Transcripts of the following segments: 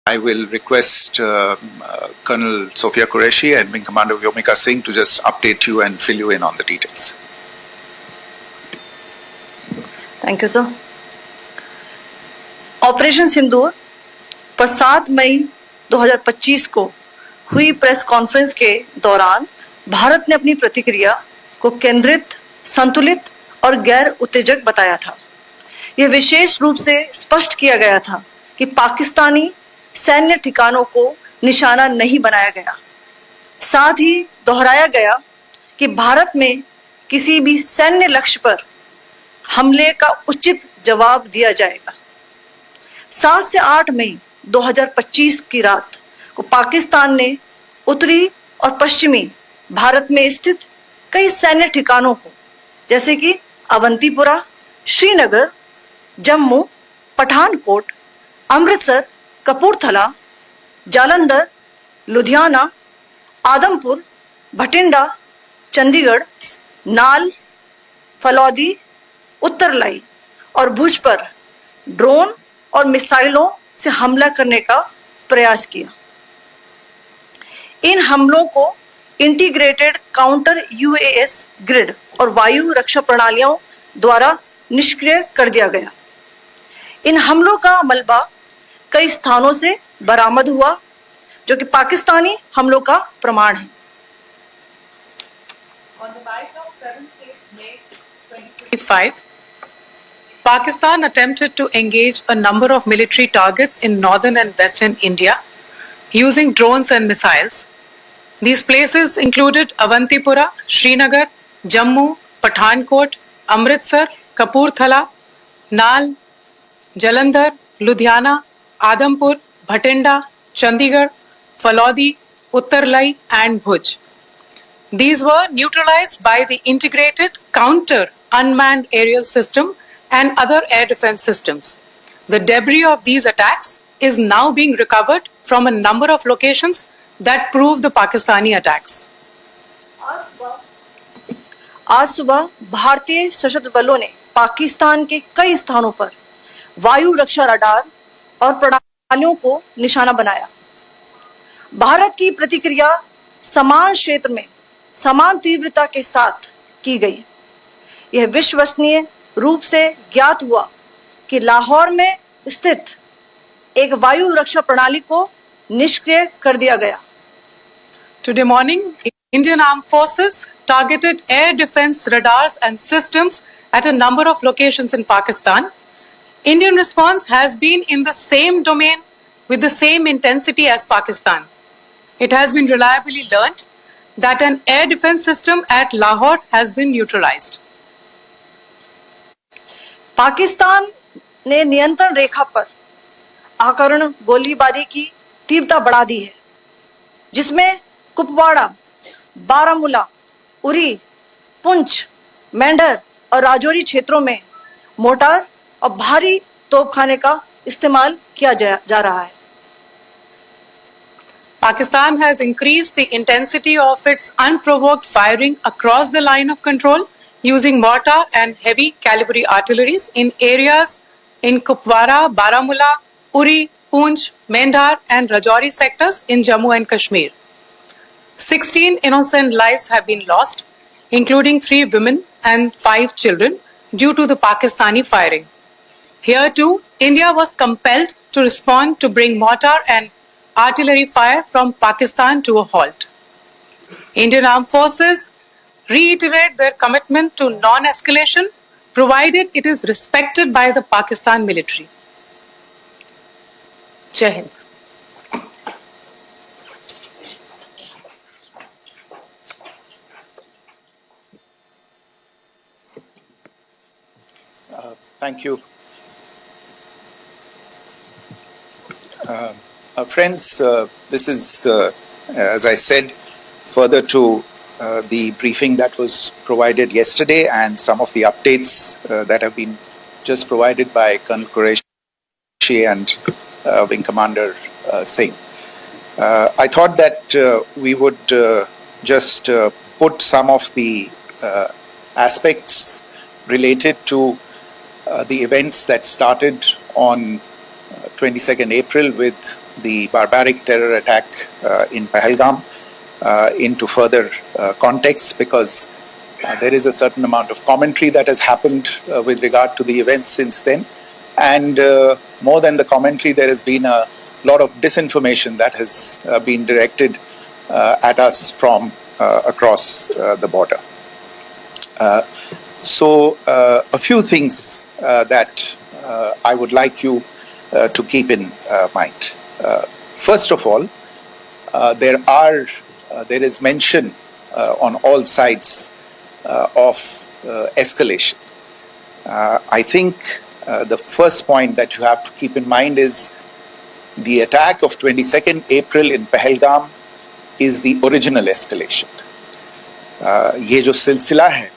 I will request Colonel Sophia Qureshi and Wing Commander Vyomika Singh to just update you and fill you in on the details. Thank you, sir. Operation Sindoor पर 7 मई 2025 को हुई press conference के दौरान भारत ने अपनी प्रतिक्रिया को केंद्रित, संतुलित और गैर उत्तेजक बताया था। यह विशेष रूप से स्पष्ट किया गया था कि पाकिस्तानी सैन्य ठिकानों को निशाना नहीं बनाया गया। साथ ही दोहराया गया कि भारत में किसी भी सैन्य लक्ष्य पर हमले का उचित जवाब दिया जाएगा। 7 से 8 मई 2025 की रात को पाकिस्तान ने उत्तरी और पश्चिमी भारत में स्थित कई सैन्य ठिकानों को, जैसे कि अवंतीपुरा, श्रीनगर, जम्मू, पठानकोट, अमृतसर, कपूरथला, जालंधर, लुधियाना, आदमपुर, भटिंडा, चंडीगढ़, नाल, फलौदी, उत्तरलाई और भुज पर ड्रोन और मिसाइलों से हमला करने का प्रयास किया। इन हमलों को इंटीग्रेटेड काउंटर यूएस ग्रिड और वायु रक्षा प्रणालियों द्वारा निष्क्रिय कर दिया गया। इन हमलों का मलबा कई स्थानों से बरामद हुआ, जो कि पाकिस्तानी हमलों का प्रमाण है। On the night of 7th May 2025, Pakistan attempted to engage a number of military targets in northern and western India using drones and missiles. These places included Avantipura, Srinagar, Jammu, Pathankot, Amritsar, Kapurthala, Nal, Jalandhar, Ludhiana, Adampur, Bhatinda, Chandigarh, Falodi, Uttarlai and Bhuj. These were neutralized by the integrated counter unmanned aerial system and other air defense systems. The debris of these attacks is now being recovered from a number of locations that prove the Pakistani attacks. आज सुबह भारतीय सशस्त्र बलों ने पाकिस्तान के कई स्थानों पर वायु रक्षा रडार और प्रणालियों को निशाना बनाया। भारत की प्रतिक्रिया समान क्षेत्र में समान तीव्रता के साथ की गई। यह विश्वसनीय रूप से ज्ञात हुआ कि लाहौर में स्थित एक वायु रक्षा प्रणाली को निष्क्रिय कर दिया गया। Today morning, Indian Armed Forces targeted air defense radars and systems at a number of locations in Pakistan. Indian response has been in the same domain with the same intensity as Pakistan. It has been reliably learnt that an air defense system at Lahore has been neutralized. Pakistan ने नियंत्रण रेखा पर आकरण गोलीबारी की तीव्रता बढ़ा दी है, जिसमें कुपवाड़ा, बारामूला, उरी, पुंछ, मेंढर और राजौरी क्षेत्रों में मोर्टार और भारी तोपखाने का इस्तेमाल किया जा रहा है। Pakistan has increased the intensity of its unprovoked firing across the line of control using mortar and heavy calibre artilleries in areas in Kupwara, Baramulla, Uri, Poonch, Mendhar and Rajouri sectors in Jammu and Kashmir. 16 innocent lives have been lost, including 3 women and 5 children, due to the Pakistani firing. Here too, India was compelled to respond to bring mortar and artillery fire from Pakistan to a halt. Indian Armed Forces reiterate their commitment to non-escalation, provided it is respected by the Pakistan military. Jai Hind. Thank you. Friends, this is, as I said, further to the briefing that was provided yesterday and some of the updates that have been just provided by Colonel Qureshi and Wing Commander Singh. I thought that we would just put some of the aspects related to the events that started on 22nd April with the barbaric terror attack in Pahalgam into further context, because there is a certain amount of commentary that has happened with regard to the events since then. And more than the commentary, there has been a lot of disinformation that has been directed at us from across the border. So a few things that I would like you to keep in mind. First of all, there is mention on all sides of escalation. I think the first point that you have to keep in mind is the attack of 22nd April in Pahalgam is the original escalation. ये जो सिलसिला है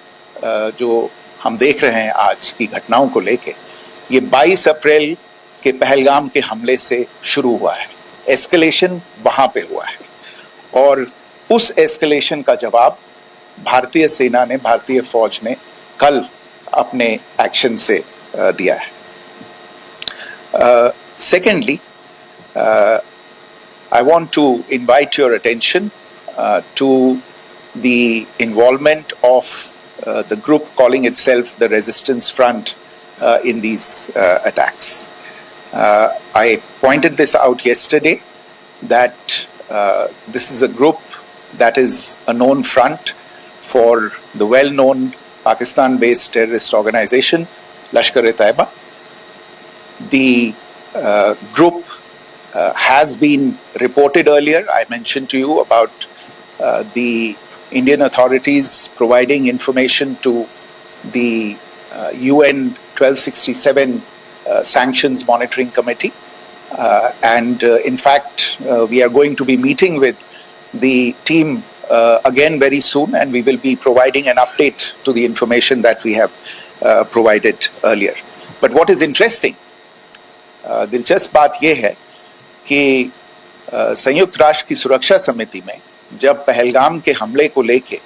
जो हम देख रहे हैं आज की घटनाओं को लेके, ये 22 अप्रैल के पहलगाम के हमले से शुरू हुआ है. एस्केलेशन वहां पे हुआ है और उस एस्केलेशन का जवाब भारतीय सेना ने, भारतीय फौज ने कल अपने एक्शन से दिया है. Secondly, I want to invite your attention to the involvement of the group calling itself the Resistance Front in these attacks. I pointed this out yesterday that this is a group that is a known front for the well-known Pakistan-based terrorist organization, Lashkar-e-Taiba. The group has been reported earlier. I mentioned to you about the Indian authorities providing information to the UN 1267 Sanctions Monitoring Committee. And in fact, we are going to be meeting with the team again very soon, and we will be providing an update to the information that we have provided earlier. But what is interesting, दिलचस्प बात यह है कि संयुक्त राष्ट्र की सुरक्षा समिति में जब पहलगाम के हमले को लेके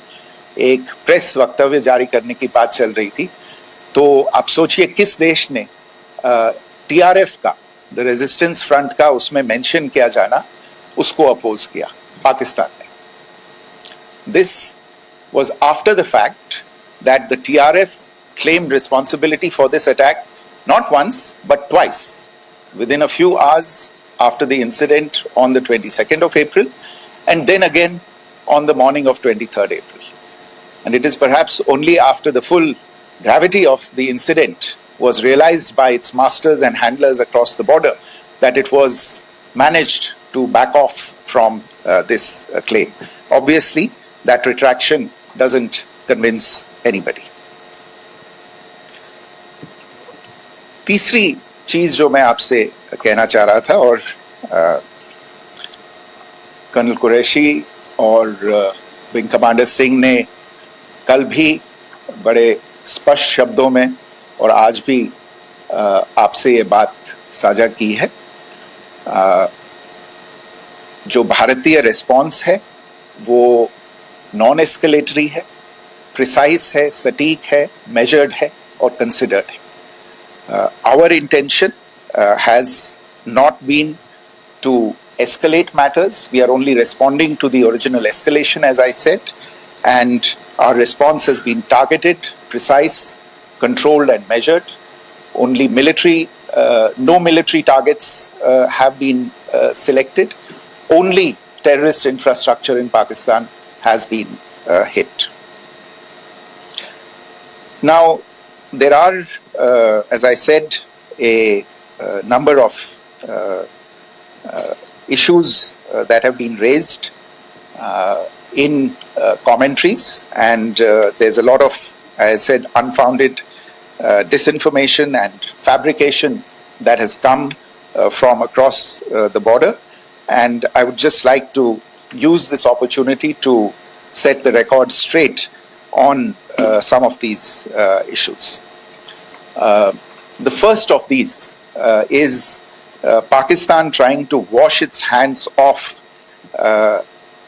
एक प्रेस वक्तव्य जारी करने की बात चल रही थी, तो आप सोचिए किस देश ने टीआरएफ का, द रेजिस्टेंस फ्रंट का उसमें मेंशन किया जाना, उसको अपोज किया, पाकिस्तान ने. This was after the fact that the TRF claimed responsibility for this attack not once but twice, within a few hours after the incident on the 22nd of April, and then again on the morning of 23rd April. And it is perhaps only after the full gravity of the incident was realized by its masters and handlers across the border that it was managed to back off from this claim. Obviously, that retraction doesn't convince anybody. तीसरी चीज जो मैं आपसे कहना चाह रहा था, और कर्नल कुरैशी और विंग कमांडर सिंह ने कल भी बड़े स्पष्ट शब्दों में और आज भी आपसे ये बात साझा की है. जो भारतीय रिस्पॉन्स है वो नॉन एस्केलेटरी है, प्रिसाइज है, सटीक है, मेजर्ड है और कंसिडर्ड है. Our intention has not been to escalate matters. We are only responding to the original escalation, as I said, and our response has been targeted, precise, controlled and measured. Only no military targets have been selected. Only terrorist infrastructure in Pakistan has been hit. Now, there are, as I said, a number of issues that have been raised in commentaries, and there's a lot of, as I said, unfounded disinformation and fabrication that has come from across the border. And I would just like to use this opportunity to set the record straight on some of these issues. The first of these is Pakistan trying to wash its hands off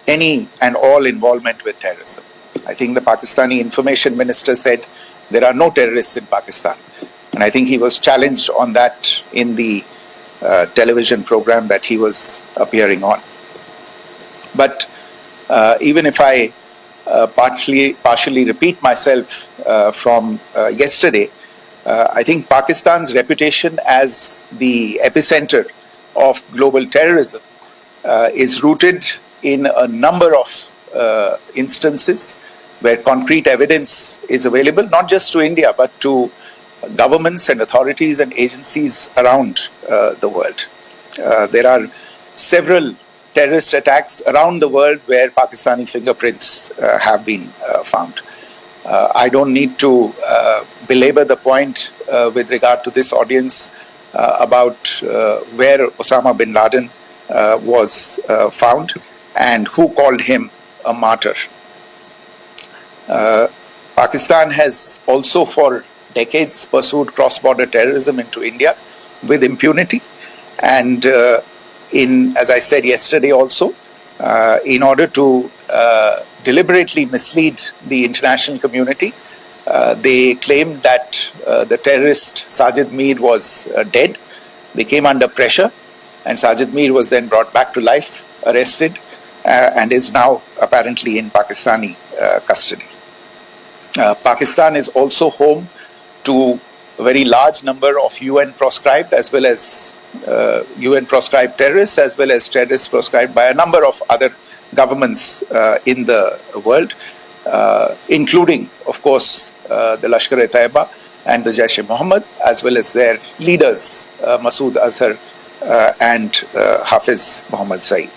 any and all involvement with terrorism. I think the Pakistani information minister said there are no terrorists in Pakistan. And I think he was challenged on that in the television program that he was appearing on. But even if I partially repeat myself from yesterday, I think Pakistan's reputation as the epicenter of global terrorism is rooted in a number of instances where concrete evidence is available, not just to India, but to governments and authorities and agencies around the world. There are several terrorist attacks around the world where Pakistani fingerprints have been found. I don't need to belabor the point with regard to this audience about where Osama bin Laden was found and who called him a martyr. Pakistan has also for decades pursued cross-border terrorism into India with impunity, and as I said yesterday also, in order to deliberately mislead the international community, they claimed that the terrorist Sajid Mir was dead. They came under pressure, and Sajid Mir was then brought back to life, arrested, and is now apparently in Pakistani custody. Pakistan is also home to a very large number of UN proscribed as well as UN proscribed terrorists, as well as terrorists proscribed by a number of other governments in the world, including, of course, the Lashkar-e-Taiba and the Jaish-e-Mohammed, as well as their leaders, Masood Azhar and Hafiz Mohammed Saeed.